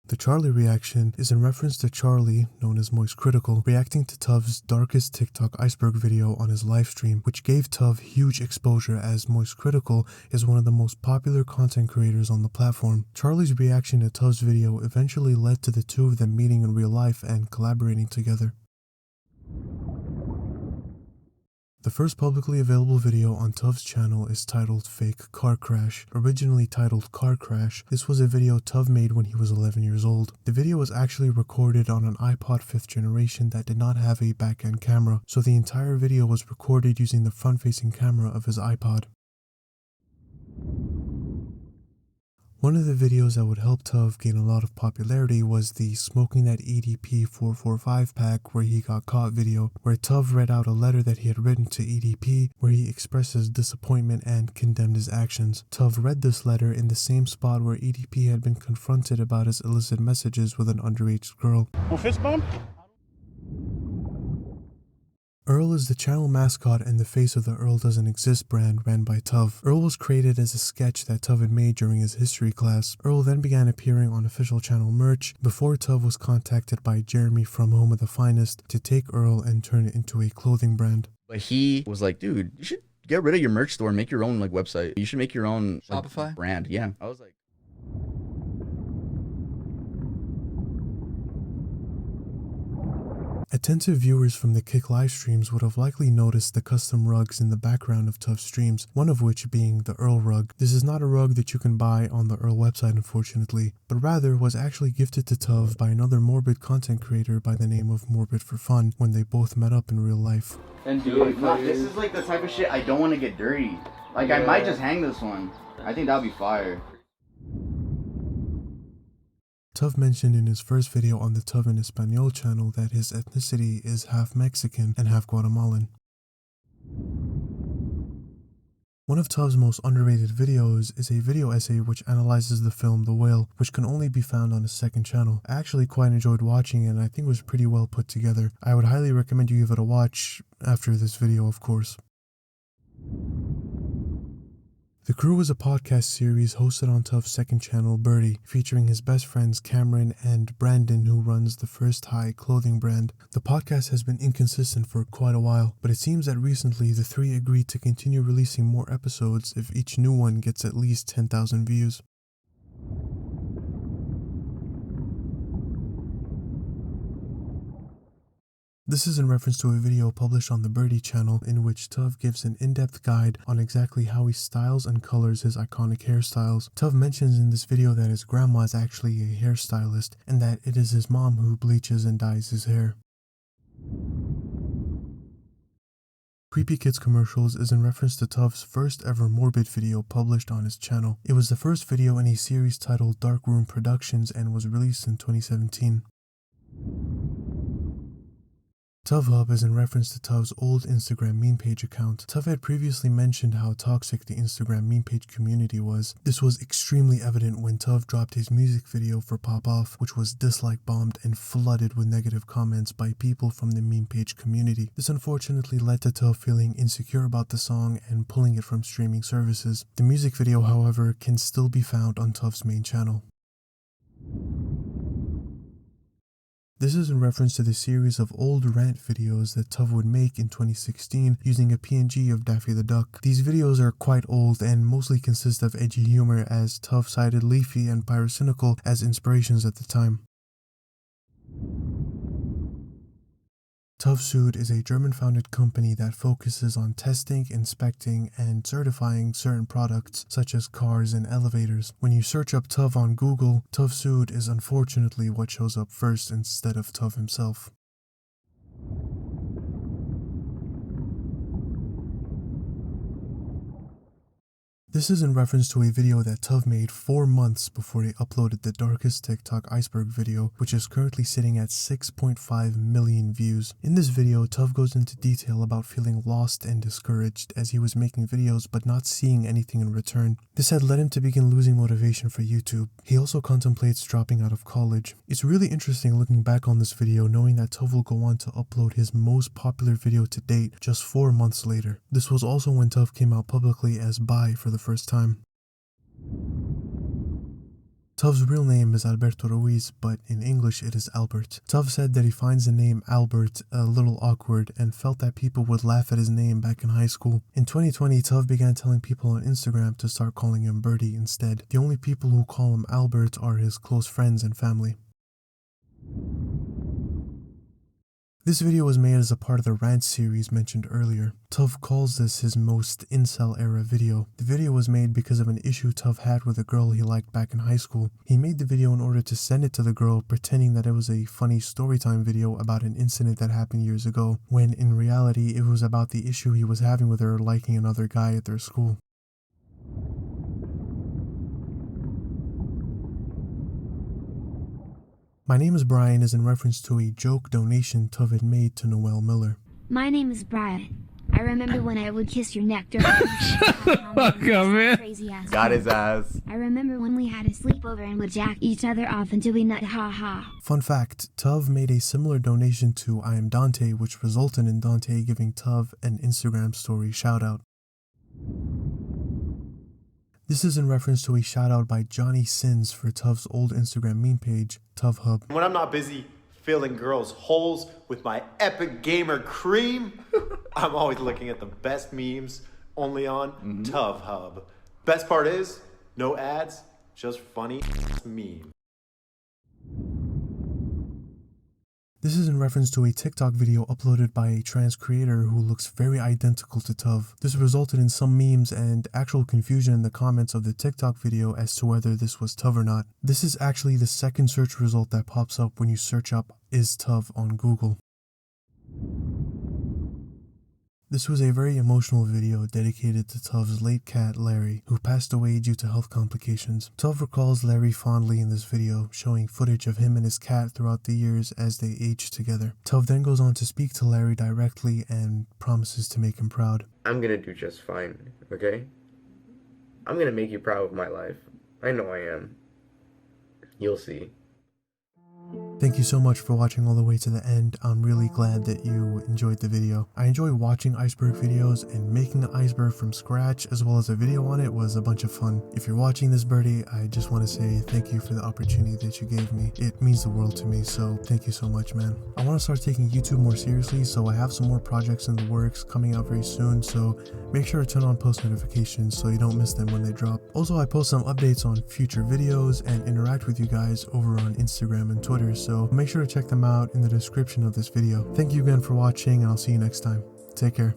The Charlie reaction is in reference to Charlie, known as Moist Critical, reacting to Tuve's darkest TikTok iceberg video on his livestream, which gave Tuv huge exposure as Moist Critical is one of the most popular content creators on the platform. Charlie's reaction to Tuv's video eventually led to the two of them meeting in real life and collaborating together. The first publicly available video on Tuv's channel is titled Fake Car Crash. Originally titled Car Crash, this was a video Tuv made when he was 11 years old. The video was actually recorded on an iPod 5th generation that did not have a back-end camera, so the entire video was recorded using the front-facing camera of his iPod. One of the videos that would help Tuv gain a lot of popularity was the Smoking That EDP 445 pack where he got caught video, where Tuv read out a letter that he had written to EDP where he expressed his disappointment and condemned his actions. Tuv read this letter in the same spot where EDP had been confronted about his illicit messages with an underage girl. Fist bump? Earl is the channel mascot and the face of the Earl Doesn't Exist brand ran by Tuv. Earl was created as a sketch that Tuv had made during his history class. Earl then began appearing on official channel merch before Tuv was contacted by Jeremy from Home of the Finest to take Earl and turn it into a clothing brand. But he was like, dude, you should get rid of your merch store and make your own like website. You should make your own Shopify brand. Yeah. I was like, Attentive viewers from the Kick live streams would have likely noticed the custom rugs in the background of Tuv's streams, one of which being the Earl rug. This is not a rug that you can buy on the Earl website unfortunately, but rather was actually gifted to Tuv by another morbid content creator by the name of Morbid for Fun when they both met up in real life. and dude, this is like the type of shit I don't want to get dirty. Like I might just hang this one. I think that'd be fire. Tuv mentioned in his first video on the Tuv in Espanol channel that his ethnicity is half Mexican and half Guatemalan. One of Tuv's most underrated videos is a video essay which analyzes the film The Whale, which can only be found on his second channel. I actually quite enjoyed watching it and I think it was pretty well put together. I would highly recommend you give it a watch after this video, of course. The Crew is a podcast series hosted on Tuv's second channel, Birdie, featuring his best friends Cameron and Brandon, who runs the First High clothing brand. The podcast has been inconsistent for quite a while, but it seems that recently the three agreed to continue releasing more episodes if each new one gets at least 10,000 views. This is in reference to a video published on the Birdie channel in which Tuv gives an in-depth guide on exactly how he styles and colors his iconic hairstyles. Tuv mentions in this video that his grandma is actually a hairstylist and that it is his mom who bleaches and dyes his hair. Creepy Kids Commercials is in reference to Tuv's first ever morbid video published on his channel. It was the first video in a series titled Dark Room Productions and was released in 2017. Tuff Hub is in reference to Tuv's old Instagram meme page account. Tuv had previously mentioned how toxic the Instagram meme page community was. This was extremely evident when Tuv dropped his music video for Pop Off, which was dislike bombed and flooded with negative comments by people from the meme page community. This unfortunately led to Tuv feeling insecure about the song and pulling it from streaming services. The music video, however, can still be found on Tuv's main channel. This is in reference to the series of old rant videos that Tuv would make in 2016 using a PNG of Daffy the Duck. These videos are quite old and mostly consist of edgy humor, as Tuv cited Leafy and Pyrocynical as inspirations at the time. Tuvsuit is a German-founded company that focuses on testing, inspecting, and certifying certain products such as cars and elevators. When you search up Tuv on Google, Tuvsuit is unfortunately what shows up first instead of Tuv himself. This is in reference to a video that Tuv made 4 months before he uploaded the darkest TikTok iceberg video, which is currently sitting at 6.5 million views. In this video, Tuv goes into detail about feeling lost and discouraged as he was making videos but not seeing anything in return. This had led him to begin losing motivation for YouTube. He also contemplates dropping out of college. It's really interesting looking back on this video knowing that Tuv will go on to upload his most popular video to date just 4 months later. This was also when Tuv came out publicly as bi for the first time. Tove's real name is Alberto Ruiz, but in English it is Albert. Tove said that he finds the name Albert a little awkward and felt that people would laugh at his name back in high school. In 2020, Tove began telling people on Instagram to start calling him Birdie instead. The only people who call him Albert are his close friends and family. This video was made as a part of the rant series mentioned earlier. Tove calls this his most incel era video. The video was made because of an issue Tove had with a girl he liked back in high school. He made the video in order to send it to the girl, pretending that it was a funny storytime video about an incident that happened years ago, when in reality it was about the issue he was having with her liking another guy at their school. My name is Brian is in reference to a joke donation Tove had made to Noel Miller. My name is Brian. I remember when I would kiss your neck during Fuck up, man. crazy ass. Got his ass. I remember when we had a sleepover and would jack each other off until we nut, ha ha. Fun fact, Tove made a similar donation to I Am Dante, which resulted in Dante giving Tove an Instagram story shoutout. This is in reference to a shoutout by Johnny Sins for Tove's old Instagram meme page, Tuff Hub. When I'm not busy filling girls' holes with my epic gamer cream, I'm always looking at the best memes only on Tuff Hub. Best part is, no ads, just funny memes. This is in reference to a TikTok video uploaded by a trans creator who looks very identical to Tove. This resulted in some memes and actual confusion in the comments of the TikTok video as to whether this was Tove or not. This is actually the second search result that pops up when you search up "is Tove" on Google. This was a very emotional video dedicated to Tove's late cat Larry, who passed away due to health complications. Tove recalls Larry fondly in this video, showing footage of him and his cat throughout the years as they aged together. Tove then goes on to speak to Larry directly and promises to make him proud. I'm gonna do just fine, okay? I'm gonna make you proud of my life. I know I am. You'll see. Thank you so much for watching all the way to the end. I'm really glad that you enjoyed the video. I enjoy watching iceberg videos, and making an iceberg from scratch as well as a video on it was a bunch of fun. If you're watching this, Birdie, I just want to say thank you for the opportunity that you gave me. It means the world to me, so thank you so much, man. I want to start taking YouTube more seriously, so I have some more projects in the works coming out very soon, so make sure to turn on post notifications so you don't miss them when they drop. Also, I post some updates on future videos and interact with you guys over on Instagram and Twitter, so make sure to check them out in the description of this video. Thank you again for watching, and I'll see you next time. Take care.